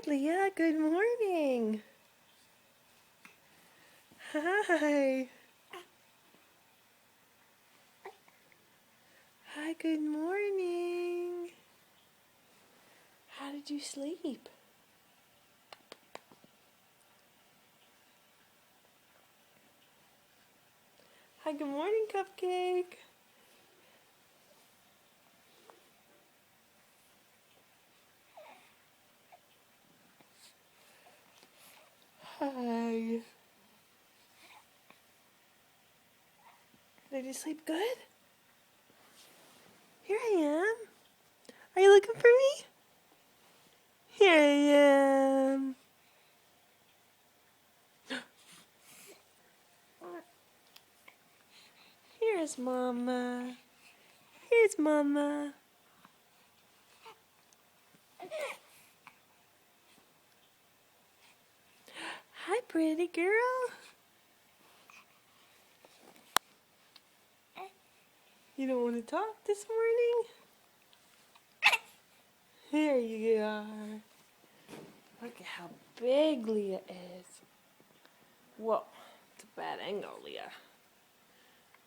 Leah. Good morning. Hi. Hi, good morning. How did you sleep? Hi, good morning, Cupcake. Hi. Did you sleep good? Here I am. Are you looking for me? Here I am. Here's Mama. Here's Mama. Hi, pretty girl. You don't want to talk this morning? Here you are. Look at how big Leah is. Whoa, it's a bad angle, Leah.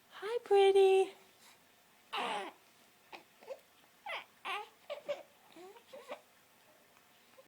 Hi, pretty.